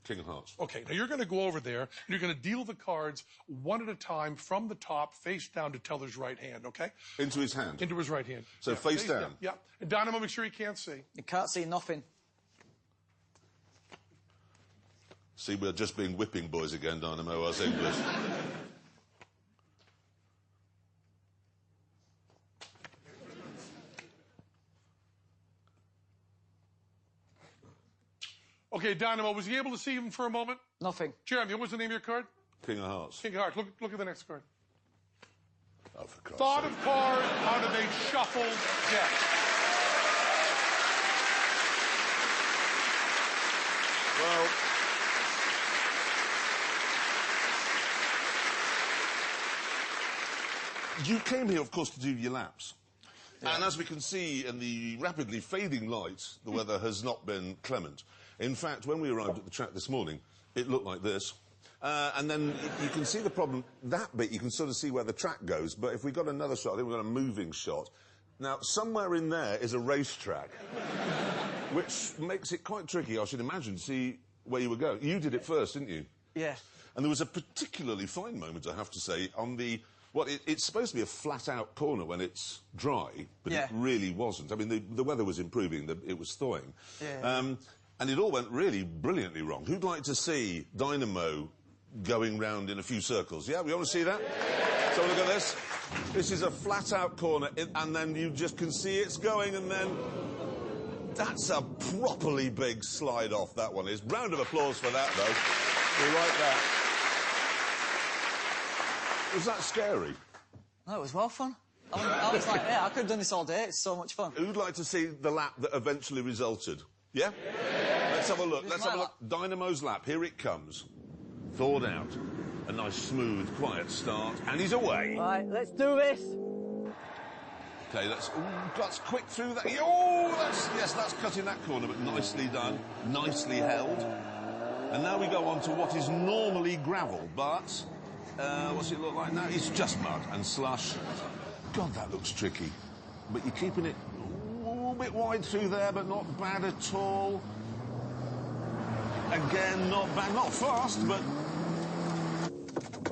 King of Hearts. Okay, now you're going to go over there, and you're going to deal the cards one at a time from the top, face down to Teller's right hand, okay? Into his hand? Into his right hand. So face down? Yeah. And Dynamo, make sure he can't see. He can't see nothing. See, we're just being whipping boys again, Dynamo, us English. Okay, Dynamo, was he able to see him for a moment? Nothing. Jeremy, what was the name of your card? King of Hearts. King of Hearts. Look at the next card. Oh, for God's Thought sake. of card out of a shuffled deck. Well, you came here, of course, to do your laps. Yeah. And as we can see in the rapidly fading light, the weather has not been clement. In fact, when we arrived at the track this morning, it looked like this. And then you can see the problem, that bit, you can sort of see where the track goes, but if we got another shot, I think we've got a moving shot. Now, somewhere in there is a racetrack, which makes it quite tricky, I should imagine, to see where you were going. You did it first, didn't you? Yeah. And there was a particularly fine moment, I have to say, on the... Well, it's supposed to be a flat-out corner when it's dry, but it really wasn't. I mean, the weather was improving, it was thawing. Yeah. And it all went really brilliantly wrong. Who'd like to see Dynamo going round in a few circles? Yeah, we want to see that? So look at this. This is a flat-out corner, and then you just can see it's going, and then... That's a properly big slide off, that one is. Round of applause for that, though. We like that. Was that scary? No, it was well fun. I was like, yeah, I could have done this all day. It's so much fun. Who'd like to see the lap that eventually resulted? Yeah? Let's have a look. Let's have a look. Dynamo's lap. Here it comes. Thawed out. A nice, smooth, quiet start. And he's away. Right, let's do this. Okay, that's quick through that. Oh, that's cutting that corner, but nicely done. Nicely held. And now we go on to what is normally gravel, but... what's it look like now? It's just mud and slush. God, that looks tricky. But you're keeping it... Oh, bit wide through there, but not bad at all. Again, not bad. Not fast, but...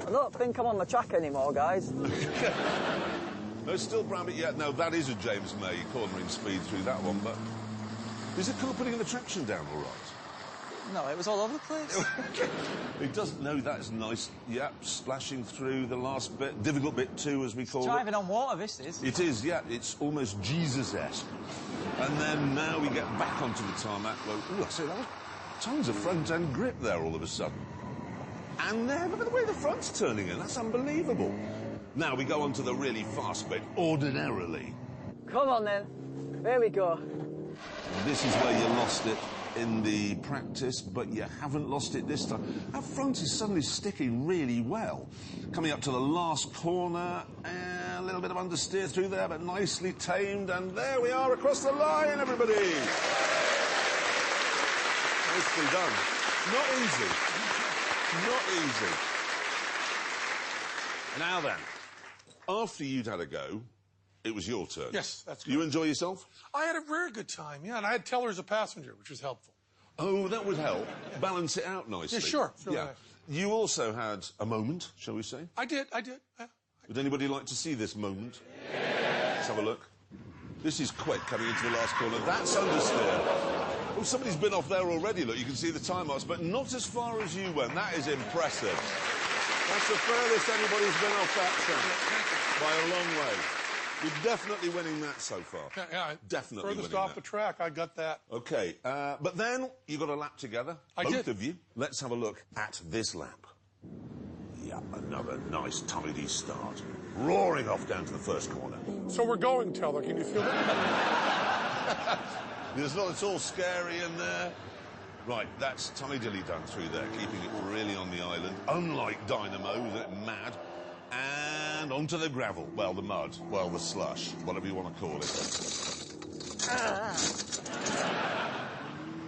I don't think I'm on the track anymore, guys. No, still Bramble yet. No, that is a James May cornering speed through that one, but... Is the car putting the traction down all right? No, it was all over the place. He doesn't know that's nice. Yep, splashing through the last bit. Difficult bit too, as we call it. Driving on water, this is. It is, yeah. It's almost Jesus-esque. And then now we get back onto the tarmac. Well, ooh, I say that was tons of front-end grip there all of a sudden. And then, look at the way the front's turning in. That's unbelievable. Now we go on to the really fast bit, ordinarily. Come on, then. There we go. This is where you lost it in the practice, but you haven't lost it this time. That front is suddenly sticking really well. Coming up to the last corner, a little bit of understeer through there, but nicely tamed, and there we are across the line, everybody! Nicely done. Not easy. Not easy. Now then, after you'd had a go, it was your turn. Yes, that's good. You enjoy yourself? I had a very good time, yeah, and I had Teller as a passenger, which was helpful. Oh, that would help. Balance it out nicely. Yeah, sure. Yeah. Nice. You also had a moment, shall we say? I did. Would anybody like to see this moment? Yeah. Let's have a look. This is quick coming into the last corner. That's understeer. Oh, somebody's been off there already. Look, you can see the time marks, but not as far as you went. That is impressive. That's the furthest anybody's been off that track by a long way. You're definitely winning that so far. Yeah, definitely furthest winning off the track, I got that. OK, but then you got a lap together. I both did. of you. Let's have a look at this lap. Yeah, another nice tidy start. Roaring off down to the first corner. So we're going, Teller. Can you feel it? It's not at all scary in there. Right, that's tidily done through there, keeping it really on the island. Unlike Dynamo, who's mad. And onto the gravel. Well, the mud. Well, the slush. Whatever you want to call it.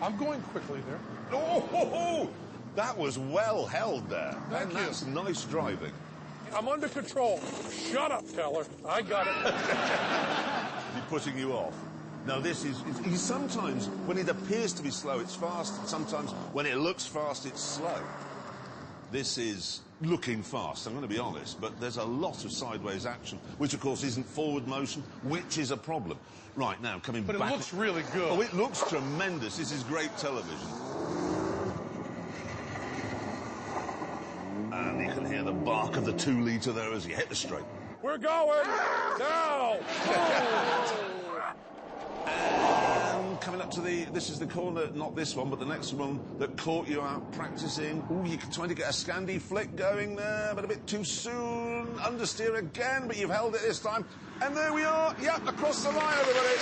I'm going quickly there. Oh, that was well held there. Thank you. That's nice driving. I'm under control. Shut up, Teller. I got it. He's putting you off. No, this is... Sometimes, when it appears to be slow, it's fast. And sometimes, when it looks fast, it's slow. This is looking fast, I'm going to be honest, but there's a lot of sideways action, which, of course, isn't forward motion, which is a problem. Right, now, coming back... But it looks really good. Oh, it looks tremendous. This is great television. And you can hear the bark of the 2-litre there as you hit the straight. We're going! Now! And coming up to the... This is the corner, not this one, but the next one that caught you out practising. Ooh, you're trying to get a Scandi flick going there, but a bit too soon. Understeer again, but you've held it this time. And there we are. Yep, across the line, everybody.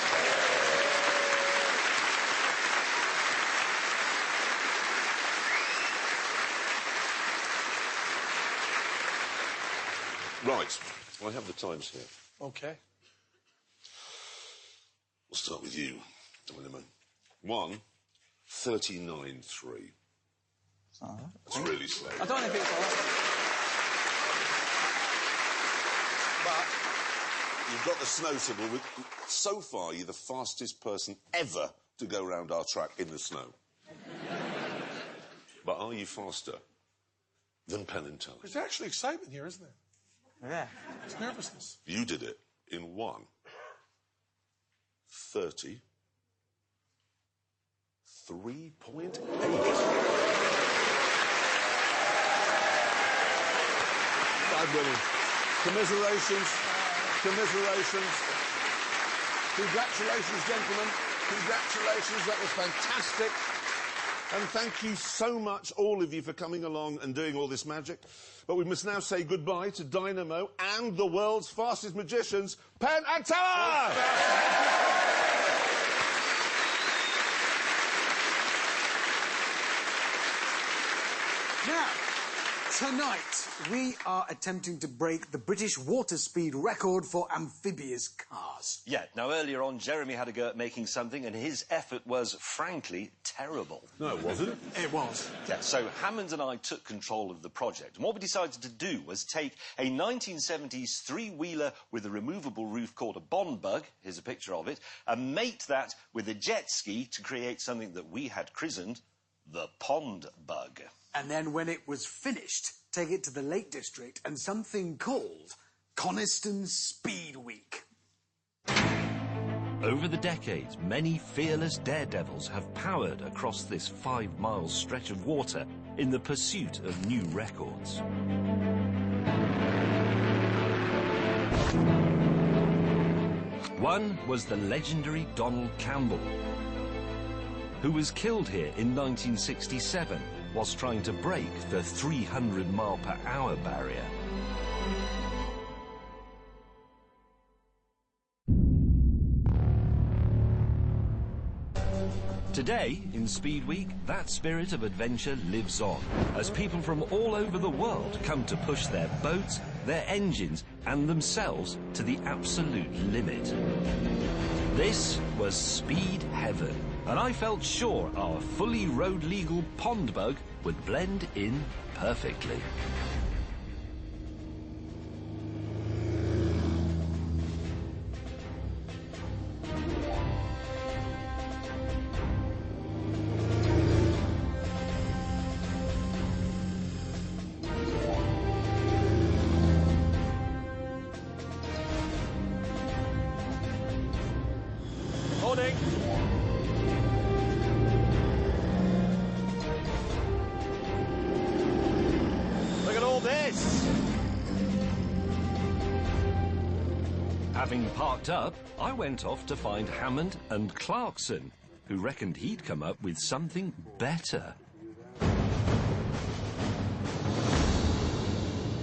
Right, I have the times here. Okay. We'll start with you, Dynamo. 1:39.3. That's really slow. I don't know if it's all right. But you've got the snow symbol. So far, you're the fastest person ever to go round our track in the snow. But are you faster than Penn and Teller? There's actually excitement here, isn't there? Yeah. It's nervousness. You did it in 1:30. 3.8. Bad winning. Commiserations. Commiserations. Congratulations, gentlemen. Congratulations. That was fantastic. And thank you so much, all of you, for coming along and doing all this magic. But we must now say goodbye to Dynamo and the world's fastest magicians, Penn and Teller! Now, Tonight, we are attempting to break the British water speed record for amphibious cars. Yeah, now earlier on, Jeremy had a go at making something, and his effort was, frankly, terrible. No, it wasn't. It was. Yeah, so Hammond and I took control of the project, and what we decided to do was take a 1970s three-wheeler with a removable roof called a Bond Bug, here's a picture of it, and mate that with a jet ski to create something that we had christened the Pond Bug. And then when it was finished, take it to the Lake District and something called Coniston Speed Week. Over the decades, many fearless daredevils have powered across this 5-mile stretch of water in the pursuit of new records. One was the legendary Donald Campbell, who was killed here in 1967 whilst trying to break the 300-mile-per-hour barrier. Today, in Speed Week, that spirit of adventure lives on, as people from all over the world come to push their boats, their engines, and themselves to the absolute limit. This was speed heaven, and I felt sure our fully road-legal Pond Bug would blend in perfectly. Morning. Look at all this. Having parked up, I went off to find Hammond and Clarkson, who reckoned he'd come up with something better.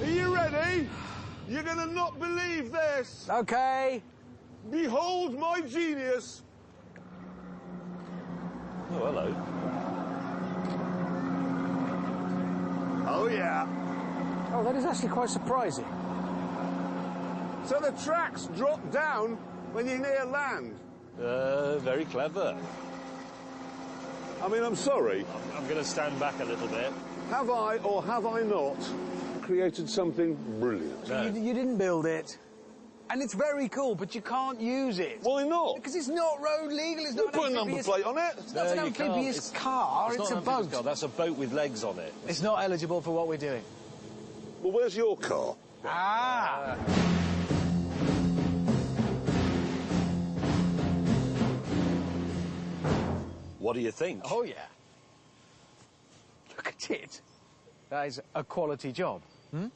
Are you ready? You're gonna not believe this. OK. Behold my genius. Oh, hello. Oh, yeah. Oh, that is actually quite surprising. So the tracks drop down when you're near land. Very clever. I mean, I'm sorry. I'm going to stand back a little bit. Have I or have I not created something brilliant? No. You didn't build it. And it's very cool, but you can't use it. Why not? Because it's not road legal, it's We'll not put a an number amphibious... plate on it. It's not an amphibious car, it's a boat. Car. That's a boat with legs on it. It's not eligible for what we're doing. Well, where's your car? Ah! What do you think? Oh, yeah. Look at it. That is a quality job. Hmm?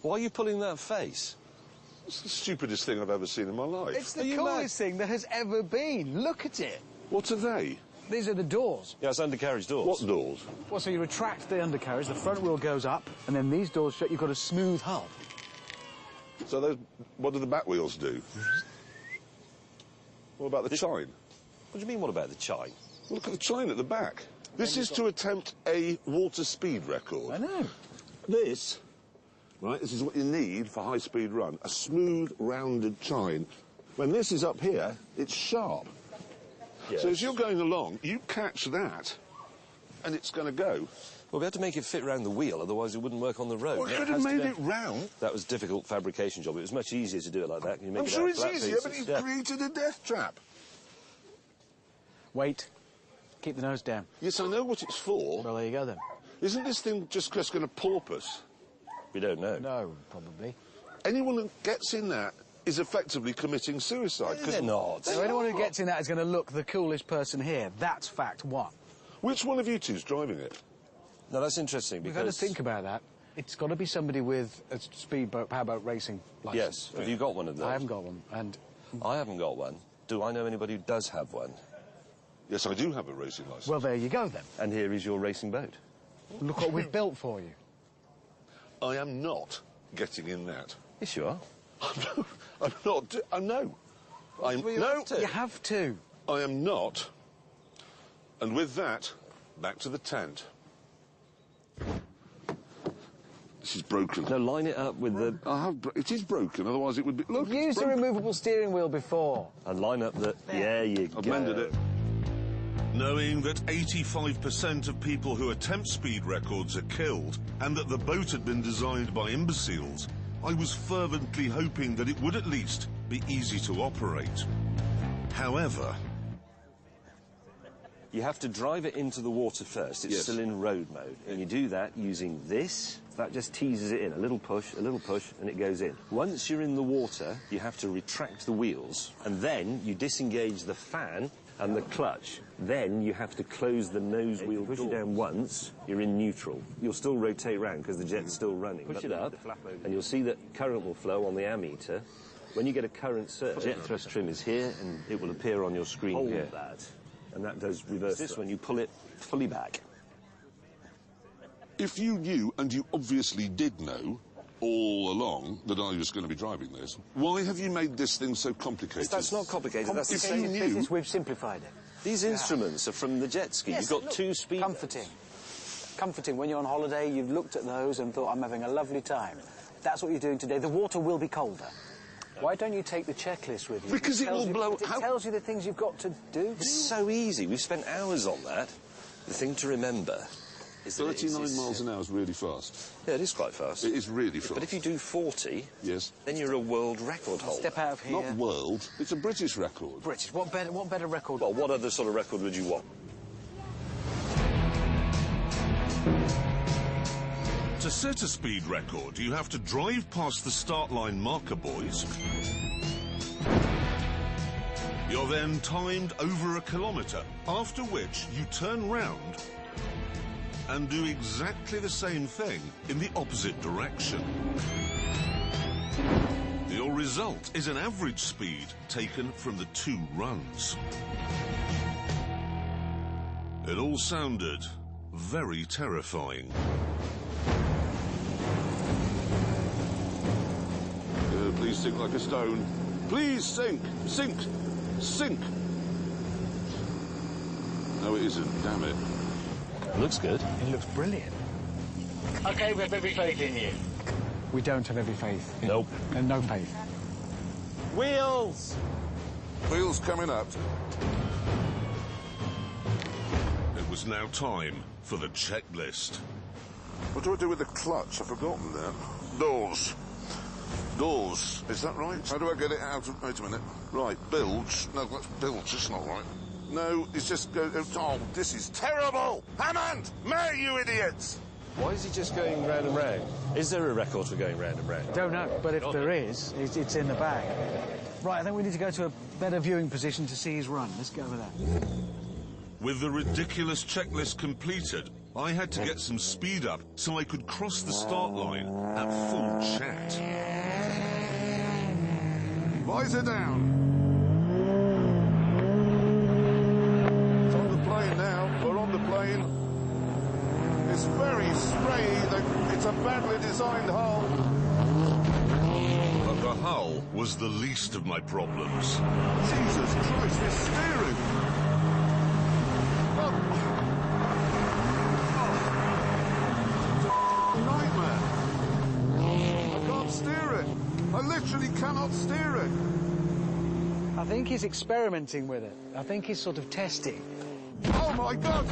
Why are you pulling that face? It's the stupidest thing I've ever seen in my life. It's the coolest thing there has ever been. Look at it. What are they? These are the doors. Yeah, it's undercarriage doors. What doors? Well, so you retract the undercarriage, the front wheel goes up, and then these doors shut. You've got a smooth hull. So those, what do the back wheels do? What about the chine? What do you mean, what about the chine? Look at the chine at the back. This is to attempt a water speed record. I know. This, right, this is what you need for high-speed run, a smooth, rounded chine. When this is up here, it's sharp. Yes. So as you're going along, you catch that, and it's going to go. Well, we had to make it fit around the wheel, otherwise it wouldn't work on the road. Well, could have made it round. That was a difficult fabrication job. It was much easier to do it like that. You make I'm it sure out it's flat easier, but pieces. you've created a death trap. Wait. Keep the nose down. Yes, I know what it's for. Well, there you go, then. Isn't this thing just going to porpoise? We don't know. No, probably. Anyone who gets in that is effectively committing suicide. They're not. So anyone who gets in that is going to look the coolest person here. That's fact one. Which one of you two's driving it? No, that's interesting We've because... got to think about that. It's got to be somebody with a speedboat, powerboat racing license. Yes. Have you got one of those? I haven't got one, and... I haven't got one. Do I know anybody who does have one? Yes, I do have a racing licence. Well, there you go, then. And here is your racing boat. Look what we've built for you. I am not getting in that. Yes, you are. I'm not. No. No. You have to. I am not. And with that, back to the tent. This is broken. No, line it up with the... It is broken, otherwise it would be... Look, You've used a removable steering wheel before. And line up the... Yeah, you I've go. mended it. Knowing that 85% of people who attempt speed records are killed, and that the boat had been designed by imbeciles, I was fervently hoping that it would at least be easy to operate. However... You have to drive it into the water first. It's still in road mode. And you do that using this. That just teases it in. A little push, and it goes in. Once you're in the water, you have to retract the wheels, and then you disengage the fan and the clutch. Then you have to close the nose wheel door. Push it down once, you're in neutral. You'll still rotate round because the jet's still running. Push it up, and you'll see that current will flow on the ammeter. When you get a current surge, jet thrust trim is here, and it will appear on your screen here. Hold that. And that does reverse this when you pull it fully back. If you knew, and you obviously did know, all along that I was going to be driving this, why have you made this thing so complicated? That's not complicated. That's the If you same knew... Business, we've simplified it. These instruments are from the jet ski. Yes, You've got two speed... Comforting. Comforting. When you're on holiday, you've looked at those and thought, I'm having a lovely time. That's what you're doing today. The water will be colder. Why don't you take the checklist with you? Because it will blow... It tells you the things you've got to do. It's so easy. We've spent hours on that. The thing to remember is that 39 miles an hour is really fast. Yeah, it is quite fast. It is really fast. But if you do 40... Yes. Then you're a world record holder. Step out of here. Not world. It's a British record. British. What better record? Well, what other sort of record would you want? To set a speed record, you have to drive past the start line marker buoys. You're then timed over a kilometre, after which you turn round and do exactly the same thing in the opposite direction. Your result is an average speed taken from the 2 runs. It all sounded very terrifying. Please sink like a stone. Please sink, sink, sink. No, it isn't. Damn it. It looks good. It looks brilliant. Okay, we have every faith in you. We don't have every faith. Nope. And no faith. Wheels! Wheels coming up. It was now time for the checklist. What do I do with the clutch? I've forgotten that. Doors. Doors. Is that right? How do I get it out of... Wait a minute. Right, bilge. No, that's bilge. It's not right. No, it's just go... Oh, this is terrible! Hammond! May, you idiots! Why is he just going round and round? Is there a record for going round and round? Don't know, but if there is, it's in the bag. Right, I think we need to go to a better viewing position to see his run. Let's go with that. With the ridiculous checklist completed, I had to get some speed up so I could cross the start line at full chat. Visor down. It's on the plane now. We're on the plane. It's very sprayy. It's a badly designed hull. But the hull was the least of my problems. Jesus Christ, this steering! Nightmare. I can't steer it. I literally cannot steer it. I think he's experimenting with it. I think he's sort of testing. Oh my God!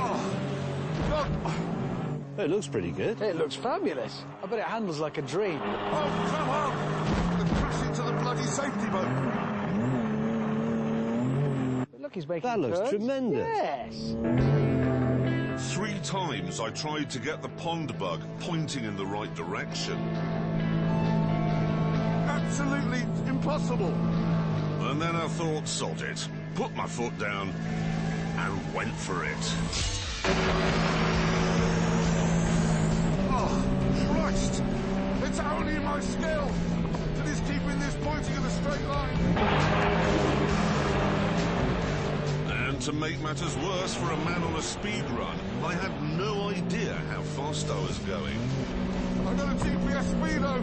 Oh, God. It looks pretty good. It looks fabulous. I bet it handles like a dream. Oh, come on! I'm gonna crash into the bloody safety boat. Look, he's making That looks turns. tremendous. Yes. 3 times I tried to get the pond bug pointing in the right direction. Absolutely impossible. And then I thought, sod it. Put my foot down and went for it. Oh, Christ! It's only my skill that is keeping this pointing in a straight line. And to make matters worse for a man on a speed run, I had no idea how fast I was going. I got a GPS speedo,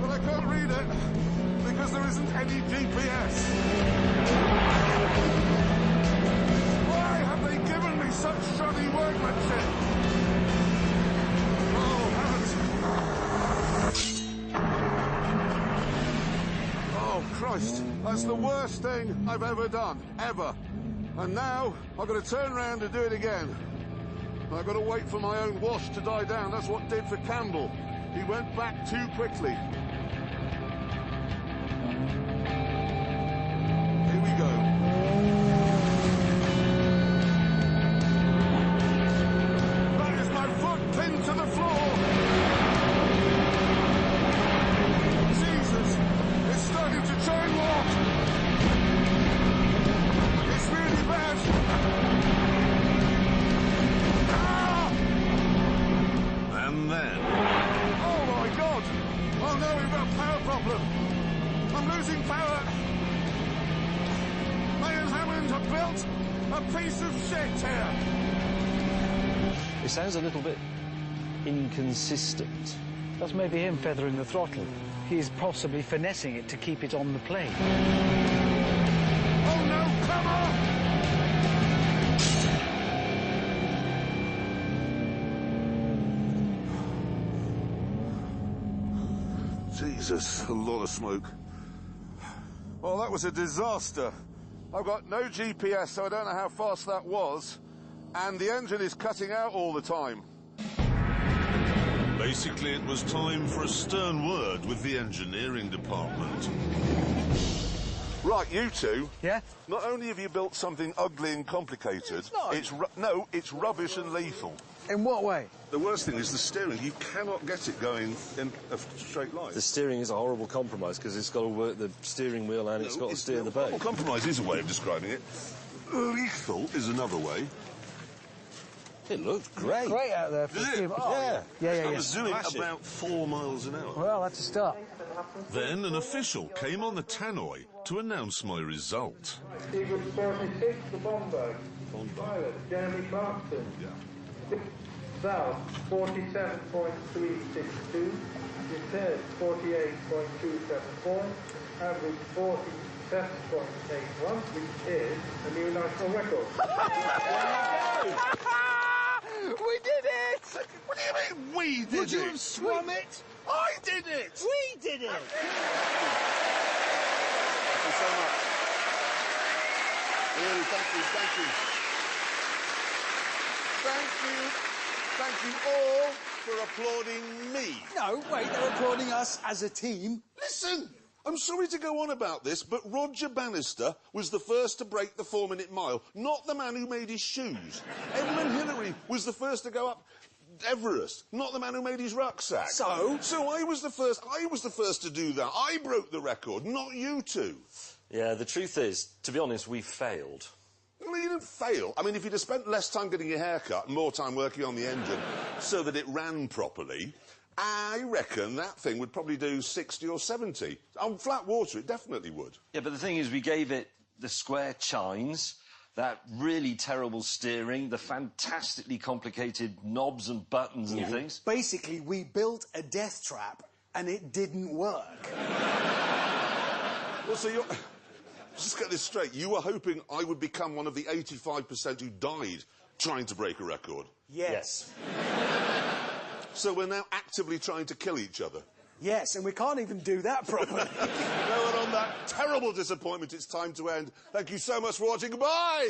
but I can't read it because there isn't any GPS. Why have they given me such shoddy workmanship? That's the worst thing I've ever done, ever. And now I've got to turn around and do it again. I've got to wait for my own wash to die down. That's what did for Campbell. He went back too quickly. Here we go. That is my foot pinned to the floor. Jesus, it's starting to turn more. It's really bad. And then... Oh, my God! Oh, no, we've got a power problem. I'm losing power. Ian Hammond have built a piece of shit here. It sounds a little bit inconsistent. That's maybe him feathering the throttle. He's possibly finessing it to keep it on the plane. Oh, no, come on! Jesus, a lot of smoke. Well, that was a disaster. I've got no GPS, so I don't know how fast that was. And the engine is cutting out all the time. Basically, it was time for a stern word with the engineering department. Right, you two. Yeah? Not only have you built something ugly and complicated, it's rubbish and lethal. In what way? The worst thing is the steering. You cannot get it going in a straight line. The steering is a horrible compromise because it's got to work the steering wheel and it's got to steer the boat. Well, compromise is a way of describing it. Lethal is another way. It looks great. Great out there for him. Oh, yeah. I was doing about 4 miles an hour. Well, that's a start. Then an official came on the tannoy to announce my result. Eagle 46 to Bomberg. Pilot, Jeremy Clarkson. South, 47.362. Descent, 48.274. Average, 47.81, which is a new national record. We did it! What do you mean, we did it? Would you have swum it? I did it! We did it! Thank you so much. Really, thank you. Thank you all for applauding me. No, wait, they're applauding us as a team. Listen, I'm sorry to go on about this, but Roger Bannister was the first to break the 4-minute mile, not the man who made his shoes. Edmund Hillary was the first to go up Everest, not the man who made his rucksack. So I was the first to do that. I broke the record, not you two. Yeah, the truth is, to be honest, we failed. Well, you didn't fail. I mean, if you'd have spent less time getting your hair cut and more time working on the engine so that it ran properly, I reckon that thing would probably do 60 or 70. On flat water, it definitely would. Yeah, but the thing is, we gave it the square chines, that really terrible steering, the fantastically complicated knobs and buttons and things. Basically, we built a death trap, and it didn't work. Well, so you're... Just get this straight. You were hoping I would become one of the 85% who died trying to break a record? Yes. So we're now actively trying to kill each other? Yes, and we can't even do that properly. No, and on that terrible disappointment, it's time to end. Thank you so much for watching. Goodbye!